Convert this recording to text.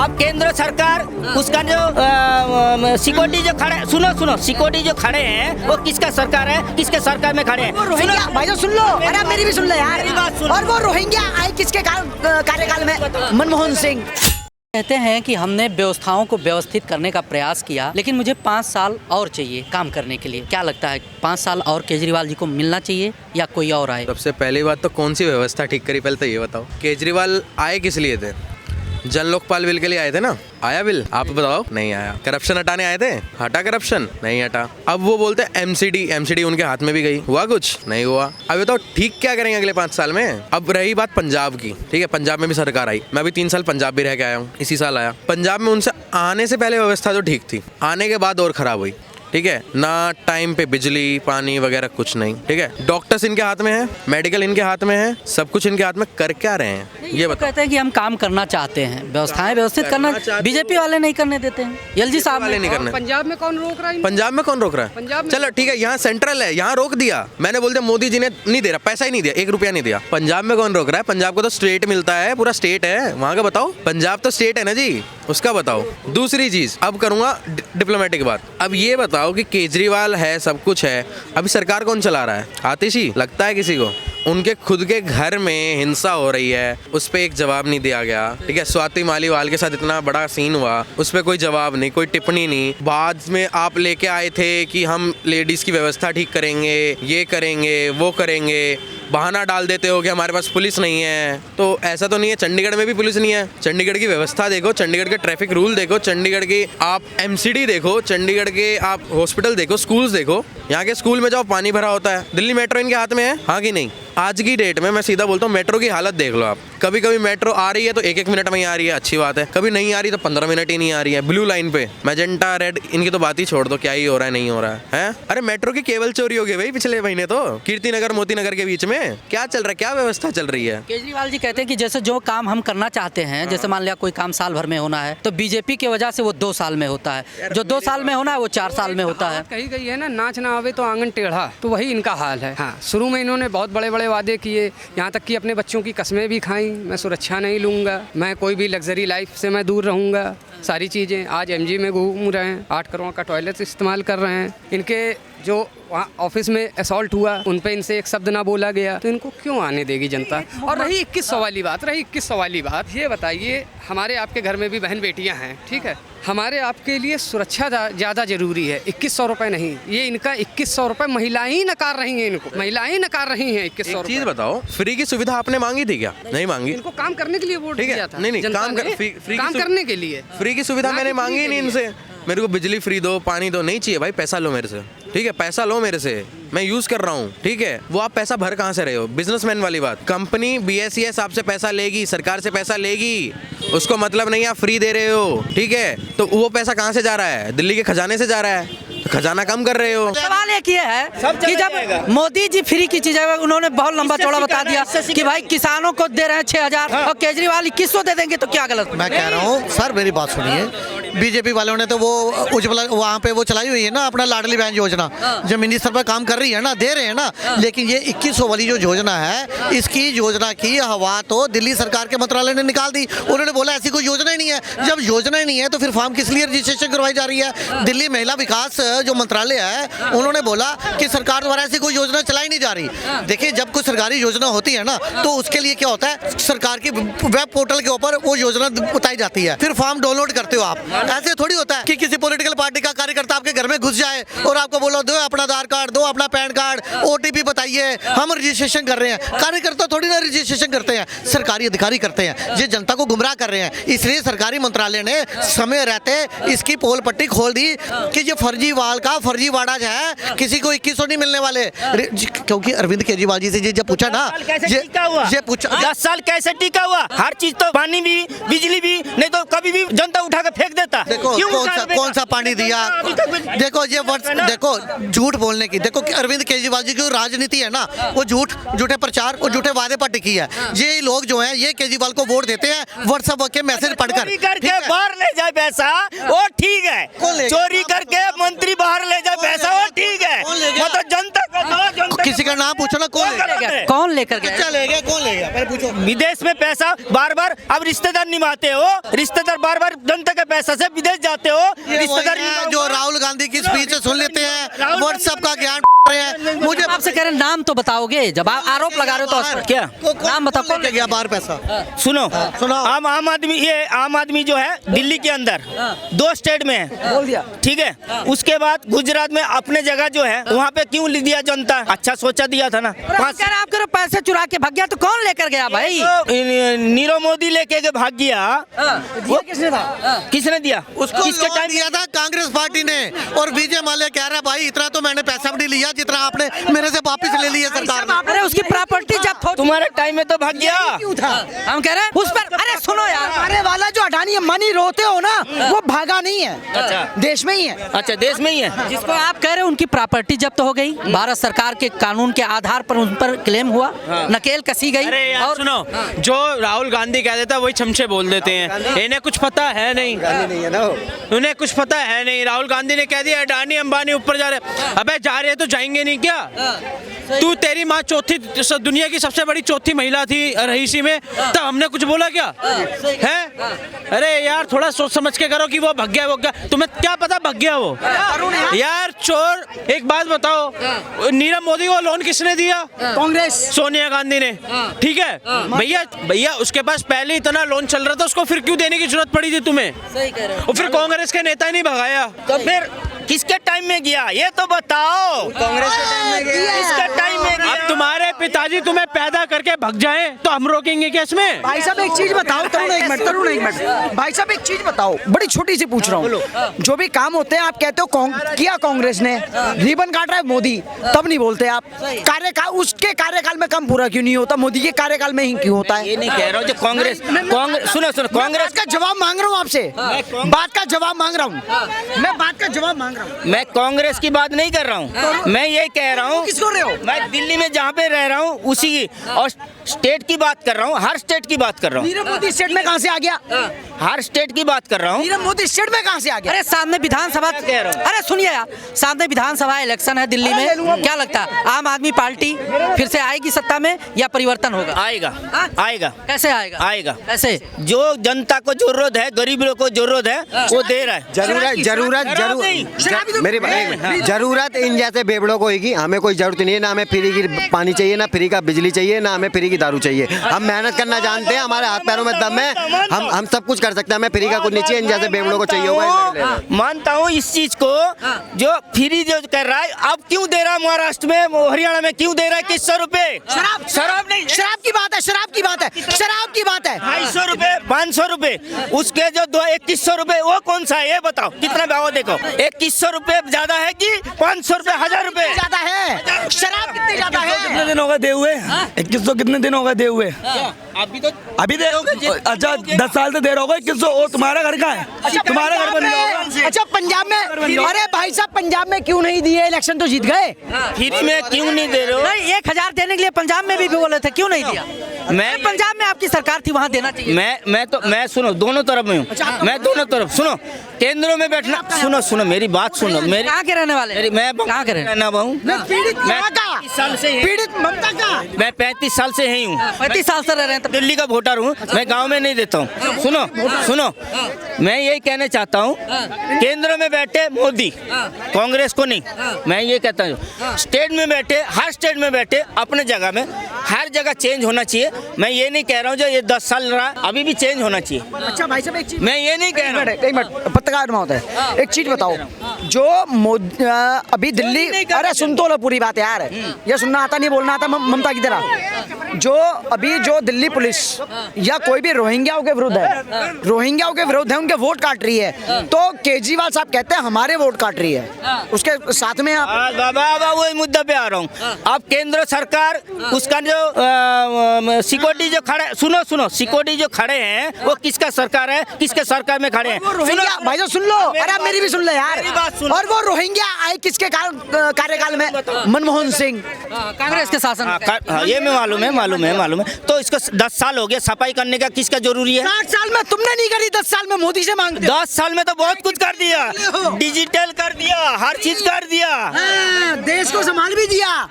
अब केंद्र सरकार उसका जो सिक्योरिटी जो खड़े, सुनो सिक्योरिटी जो खड़े हैं वो किसका सरकार है, किसके सरकार में खड़े हैं? रोहिंग्या भाई तो सुन लो, अरे मेरी भी सुन लो यार। और वो रोहिंग्या आए किसके कार्यकाल में? मनमोहन सिंह। कहते हैं कि हमने व्यवस्थाओं को व्यवस्थित करने का प्रयास किया, लेकिन मुझे 5 साल और चाहिए काम करने के लिए। क्या लगता है 5 साल और केजरीवाल जी को मिलना चाहिए या कोई और आए? सबसे पहली बात तो कौन सी व्यवस्था ठीक करी, पहले तो ये बताओ। केजरीवाल आए किस लिए थे? जन लोकपाल बिल के लिए आए थे ना? आया बिल? आप बताओ। नहीं आया। करप्शन हटाने आए थे? हटा करप्शन? नहीं हटा। अब वो बोलते हैं एमसीडी उनके हाथ में भी गई, हुआ कुछ? नहीं हुआ। अब बताओ ठीक क्या करेंगे अगले 5 साल में? अब रही बात पंजाब की, ठीक है, पंजाब में भी सरकार आई। मैं भी 3 साल पंजाब भी रह के आया हूँ, इसी साल आया। पंजाब में उनसे आने से पहले व्यवस्था तो ठीक थी, आने के बाद और खराब हुई। ठीक है ना, टाइम पे बिजली पानी वगैरह कुछ नहीं। ठीक है, डॉक्टर्स इनके हाथ में है, मेडिकल इनके हाथ में है, सब कुछ इनके हाथ में। कर क्या रहे हैं ये बताओ। कहते हैं कि हम काम करना चाहते हैं, व्यवस्थाएं व्यवस्थित करना, बीजेपी वाले नहीं करने देते हैं। एलजी साहब वाले नहीं करने। पंजाब में कौन रोक रहा है? पंजाब में कौन रोक रहा है? चलो ठीक है, यहाँ सेंट्रल है, यहाँ रोक दिया। मैंने बोल दिया मोदी जी ने नहीं दे रहा, पैसा ही नहीं दिया, 1 रुपया नहीं दिया। पंजाब में कौन रोक रहा है? पंजाब को तो स्टेट मिलता है, पूरा स्टेट है वहाँ का। बताओ, पंजाब तो स्टेट है ना जी, उसका बताओ। दूसरी चीज अब करूंगा डिप्लोमेटिक बात। अब ये बताओ कि केजरीवाल है, सब कुछ है, अभी सरकार कौन चला रहा है? आतिश ही लगता है किसी को? उनके खुद के घर में हिंसा हो रही है, उस पर एक जवाब नहीं दिया गया। ठीक है, स्वाति मालीवाल के साथ इतना बड़ा सीन हुआ, उस पर कोई जवाब नहीं, कोई टिप्पणी नहीं। बाद में आप लेके आए थे कि हम लेडीज की व्यवस्था ठीक करेंगे, ये करेंगे, वो करेंगे, बहाना डाल देते हो कि हमारे पास पुलिस नहीं है। तो ऐसा तो नहीं है, चंडीगढ़ में भी पुलिस नहीं है। चंडीगढ़ की व्यवस्था देखो, चंडीगढ़ के ट्रैफिक रूल देखो, चंडीगढ़ की आप एमसीडी देखो, चंडीगढ़ के आप हॉस्पिटल देखो, स्कूल्स देखो। यहाँ के स्कूल में जाओ पानी भरा होता है। दिल्ली मेट्रो इनके हाथ में है, हाँ कि नहीं? आज की डेट में मैं सीधा बोलता हूँ, मेट्रो की हालत देख लो आप। कभी कभी मेट्रो आ रही है तो 1-1 मिनट में ही आ रही है, अच्छी बात है। कभी नहीं आ रही तो 15 मिनट ही नहीं आ रही है। ब्लू लाइन पे मैजेंटा रेड, इनकी तो बात ही छोड़ दो, क्या ही हो रहा है नहीं हो रहा है? अरे मेट्रो की केबल चोरी हो गई भाई पिछले महीने तो, कीर्ति नगर मोती नगर के बीच में। क्या चल रहा है, क्या व्यवस्था चल रही है? केजरीवाल जी कहते हैं कि जैसे जो काम हम करना चाहते हैं, जैसे मान लिया कोई काम साल भर में होना है तो बीजेपी की वजह से वो 2 साल में होता है, जो 2 साल में होना है वो 4 साल में होता है। कही गई है ना, नाच ना आवे तो आंगन टेढ़ा, तो वही इनका हाल है। हाँ, शुरू में इन्होंने बहुत बड़े बड़े वादे किए, यहाँ तक कि अपने बच्चों की कस्में भी खाई। मैं सुरक्षा नहीं लूँगा, मैं कोई भी लग्जरी लाइफ से मैं दूर रहूँगा, सारी चीज़ें। आज एमजी में घूम रहे हैं, 8 करोड़ का टॉयलेट इस्तेमाल कर रहे हैं। इनके जो वहाँ ऑफिस में असॉल्ट हुआ, उन पे इनसे एक शब्द ना बोला गया, तो इनको क्यों आने देगी जनता? और रही 2100 वाली बात, ये बताइए, हमारे आपके घर में भी बहन बेटियां हैं, ठीक है, हमारे आपके लिए सुरक्षा ज़्यादा जरूरी है, 2100 रुपये नहीं। ये इनका 2100 रुपये महिलाएं ही नकार रही हैं, इनको महिलाएं नकार रही हैं 2100 रुपये। चीज बताओ, फ्री की सुविधा आपने मांगी थी क्या? नहीं मांगी। इनको काम करने के लिए वोट दिया था। नहीं, काम करने के लिए फ्री की सुविधा मैंने मांगी नहीं इनसे। मेरे को बिजली फ्री दो, पानी दो, नहीं चाहिए भाई, पैसा लो मेरे से। ठीक है, पैसा लो मेरे से, मैं यूज कर रहा हूँ। ठीक है, वो आप पैसा भर कहाँ से रहे हो? बिजनेसमैन वाली बात। कंपनी BSES आपसे पैसा लेगी, सरकार से पैसा लेगी, उसको मतलब नहीं आप फ्री दे रहे हो। ठीक है, तो वो पैसा कहाँ से जा रहा है? दिल्ली के खजाने से जा रहा है, तो खजाना कम कर रहे हो। सवाल एक ये है कि जब मोदी जी फ्री की चीजें, उन्होंने बहुत लंबा चौड़ा बता दिया कि भाई किसानों को दे रहे हैं 6000 और केजरीवाल 2100 दे देंगे, तो क्या गलत? मैं कह रहा हूँ सर, मेरी बात सुनिए, बीजेपी वालों ने तो वो उज्ज्वला वहाँ पे वो चलाई हुई है ना, अपना लाडली बहन योजना, जमीनी स्तर पर काम कर रही है ना, दे रहे हैं ना। लेकिन ये 2100 वाली जो योजना है, इसकी योजना की हवा तो दिल्ली सरकार के मंत्रालय ने निकाल दी। उन्होंने बोला ऐसी कोई योजना ही नहीं है। जब योजना ही नहीं है तो फिर फॉर्म किस लिए रजिस्ट्रेशन करवाई जा रही है? दिल्ली महिला विकास जो मंत्रालय है, उन्होंने बोला कि सरकार द्वारा ऐसी कोई योजना चलाई नहीं जा रही। देखिए, जब कोई सरकारी योजना होती है ना, तो उसके लिए क्या होता है, सरकार की वेब पोर्टल के ऊपर वो योजना बताई जाती है, फिर फॉर्म डाउनलोड करते हो आप। ऐसे थोड़ी होता है कि किसी पॉलिटिकल पार्टी का कार्यकर्ता आपके घर में घुस जाए और आपको बोलो दो अपना आधार कार्ड, दो अपना पैन कार्ड, OTP बताइए, हम रजिस्ट्रेशन कर रहे हैं। कार्यकर्ता थोड़ी ना रजिस्ट्रेशन करते हैं, सरकारी अधिकारी करते हैं। ये जनता को गुमराह कर रहे हैं। इसलिए सरकारी मंत्रालय ने समय रहते इसकी पोल पट्टी खोल दी कि ये फर्जीवाल का फर्जीवाड़ा है, किसी को 2100 नहीं मिलने वाले। क्योंकि अरविंद केजरीवाल जी से ये जब पूछा ना, ये पूछा 10 साल कैसे टिका हुआ? हर चीज तो, पानी भी, बिजली भी, नहीं तो कभी भी जनता उठा के फेंक देता। देखो कौन सा पानी दिया, देखो ये वर्ष, देखो झूठ बोलने की, देखो अरविंद केजरीवाल जी की राजनीति है ना, वो झूठे प्रचार और झूठे वादे पर टिकी है। ये लोग जो हैं, ये केजरीवाल को वोट देते हैं व्हाट्सएप के मैसेज पढ़कर। करके बाहर ले जाए पैसा, वो ठीक है। चोरी करके मंत्री बाहर ले जाए पैसा, वो ठीक है। मतलब जनता को, किसी का नाम पूछो ना, कौन गया? कौन लेकर गया? चले गया, कौन ले गया? पहले पूछो। विदेश में पैसा बार बार अब रिश्तेदार निभाते हो, रिश्तेदार बार बार जनता के पैसा से विदेश जाते हो, रिश्तेदार जो राहुल गांधी की स्पीच सुन लेते हैं, व्हाट्सएप का ज्ञान रहे हैं। मुझे आपसे कह रहे हैं नाम तो बताओगे, जब आप आरोप लगा रहे हो तो क्या नाम बताओ, कौन लेके गया बाहर पैसा? सुनो सुनाओ। आम आदमी जो है दिल्ली के अंदर 2 स्टेट में है, बोल दिया। ठीक है। उसके बाद गुजरात में अपने जगह जो है वहाँ पे क्यों लिया जनता? अच्छा सोचा दिया था ना। आप कह रहे हैं आप कह रहे हो पैसे चुरा के भाग गया, तो कौन लेकर गया भाई? नीरव मोदी लेके के भाग गया। वो किसने था? किसने दिया? उसको किसके लोन टाइम दिया था कांग्रेस पार्टी ने, और विजय माल्या कह रहा है भाई इतना तो मैंने पैसा भी नहीं लिया जितना आपने मेरे से वापस ले लिया सरकार ने। अरे उसकी प्रॉपर्टी जब्त हो, तुम्हारे टाइम में तो भाग गया। क्यों था? हम कह रहे हैं उस पर, अरे सुनो यार, हमारे वाला जो अडानी अंबानी रोते हो ना, वो भागा नहीं है, अच्छा। देश में ही है। अच्छा, देश में ही है। जिसको आप कह रहे हो उनकी प्रॉपर्टी जब्त हो गई, भारत सरकार के कानून के आधार पर उन पर क्लेम हुआ, नकेल कसी गई। अरे यार और सुनो, जो राहुल गांधी कह देता है वही चमचे बोल देते हैं, इन्हें कुछ पता है नहीं, उन्हें कुछ पता है नहीं। राहुल गांधी ने कह दिया अडानी अंबानी ऊपर जा रहे, अबे जा रहे तो जाएंगे नहीं क्या? तू तेरी माँ चौथी दुनिया की सबसे बड़ी चौथी महिला थी रईसी में, तब हमने कुछ बोला क्या है? अरे यार थोड़ा सोच समझ के करो कि वो भग गया, वो गया, तुम्हें क्या पता भग गया वो? यार चोर, एक बात बताओ, नीरव मोदी को लोन किसने दिया? कांग्रेस, सोनिया गांधी ने, ठीक है भैया। भैया उसके पास पहले इतना लोन चल रहा था, उसको फिर क्यों देने की जरूरत पड़ी थी तुम्हें? सही कह रहे हो। और फिर कांग्रेस के नेता ही नहीं भगाया। तो फिर किसके टाइम में गया ये तो बताओ। कांग्रेस के टाइम में गया। किसके टाइम में गया? अब तुम्हारे पिताजी तुम्हें पैदा करके भग जाएं तो हम रोकेंगे क्या इसमें? भाई साहब एक चीज बताओ, तरुण एक मिनट, भाई साहब एक चीज बताओ, बड़ी छोटी सी पूछ रहा हूँ। जो भी काम होते हैं आप कहते हो किया कांग्रेस ने, रिबन काट रहा है मोदी, तब नहीं बोलते आप। कार्यकाल उसके कार्यकाल में कम पूरा क्यों नहीं होता, मोदी के कार्यकाल में ही क्यों होता है? ये नहीं कह रहा हूँ जो कांग्रेस सुनो कांग्रेस का जवाब मांग रहा हूँ आपसे, बात का जवाब मांग रहा हूँ, मैं बात का जवाब मांग रहा हूँ। मैं कांग्रेस की बात नहीं कर रहा हूँ, मैं ये कह रहा हूँ किसको रहे हो? मैं दिल्ली में जहाँ पे रह रहा हूँ उसी की, और स्टेट की बात कर रहा हूँ, हर स्टेट की बात कर रहा हूँ। नीरव मोदी स्टेट में कहाँ से आ गया? हर स्टेट की बात कर रहा हूँ। नीरव मोदी स्टेट में कहाँ से आ गया? अरे सामने विधानसभा, कह रहा हूँ। अरे सुनिए यार, सामने विधानसभा इलेक्शन है दिल्ली में, क्या लगता है आम आदमी पार्टी फिर से आएगी सत्ता में या परिवर्तन होगा? आएगा, हाँ? आएगा, कैसे आएगा? आएगा। कैसे? जो जनता को जरूरत है, गरीबों को जरूरत है, वो दे रहा है। मेरी जरूरत इन जैसे बेबड़ों को होगी। हमें कोई जरूरत नहीं है, ना हमें फ्री की पानी चाहिए, ना फ्री का बिजली चाहिए, ना हमें फ्री की दारू चाहिए। हम मेहनत करना जानते हैं, हमारे हाथ पैरों में दम है, हम सब कुछ कर सकते हैं। हमें फ्री का कुछ नहीं चाहिए, इन जैसे बेबड़ों को चाहिए होगा। मानता हूँ इस चीज को, जो फ्री जो कर रहा है, अब क्यों दे रहा है महाराष्ट्र में, हरियाणा में क्यों दे रहा है 2100 रुपए? शराब नहीं, शराब की बात है, शराब की बात है, शराब की बात है। 250 रुपए, 500 रुपए, उसके जो 2100 रुपए, वो कौन सा है ये बताओ? कितना भाव देखो, 2100 रुपए ज्यादा है कि 500 रुपए, 1000 रुपए ज्यादा है? शराब कितनी ज्यादा है? कितने दिन हो गए दे हुए? 2100 कितने दिन हो गए दे हुए? अभी दे, अच्छा 10 साल से दे रहे होगे 2100। और तुम्हारा घर कहाँ है? तुम्हारा घर बन गया होगा। अच्छा पंजाब में, अरे भाई साहब पंजाब में क्यों नहीं दिए? इलेक्शन तो जीत गए। फ्री में क्यों नहीं दे रहे हो? नहीं, 1000 देने के लिए पंजाब में भी बोले थे, क्यों नहीं दिया? मैं पंजाब में आपकी सरकार थी, वहाँ देना चाहिए। मैं सुनो, दोनों तरफ में हूँ, मैं दोनों तरफ। सुनो, केंद्रों में बैठना, सुनो मेरी बात सुनो। मेरी कहाँ के रहने वाले? मैं कहाँ के रहने? पीड़ित साल से पीड़ित ममता का, मैं 35 साल से ही हूँ, 35 साल से रह रहे हैं, दिल्ली का वोटर हूँ, मैं गांव में नहीं देता हूँ। सुनो, मैं यही कहना चाहता हूँ, केंद्र में बैठे मोदी, कांग्रेस को नहीं, मैं ये कहता हूँ स्टेट में बैठे, हर स्टेट में बैठे अपने जगह में, हर जगह चेंज होना चाहिए। मैं ये नहीं कह रहा हूँ जो ये 10 साल रहा, अभी भी चेंज होना चाहिए। अच्छा भाई साहब एक चीज, मैं ये नहीं कह रहा हूँ। एक मिनट पत्रकार महोदय, एक चीज बताओ, जो अभी दिल्ली, अरे सुन तो लो पूरी बात यार, ये सुनना आता नहीं, बोलना आता ममता की तरह। जो अभी जो दिल्ली पुलिस या कोई भी रोहिंग्याओं के विरुद्ध है, रोहिंग्याओं के विरुद्ध है, उनके वोट काट रही है, तो केजरीवाल साहब कहते हैं हमारे वोट काट रही है, उसके साथ में आप बाबा वही मुद्दा पे आ रहा हूँ। अब केंद्र सरकार उसका जो सिक्योरिटी जो खड़े, सुनो सिक्योरिटी जो खड़े हैं वो किसका सरकार है, किसके सरकार में खड़े हैं? रोहिंग्या भाई जो सुन लो, अरे आप मेरी भी सुन लो यार। मेरी बात सुनो। और वो रोहिंग्या आए किसके कार्यकाल में? मनमोहन सिंह, कांग्रेस के शासन में। ये मैं मालूम है। तो इसको 10 साल हो गया, सफाई करने का किसका जरूरी है? 60 साल में तुमने नहीं करी, 10 साल में मोदी से मांगते। 10 साल में तो बहुत कुछ कर दिया, डिजिटल कर दिया, हर चीज कर दिया, देश को संभाल भी दिया।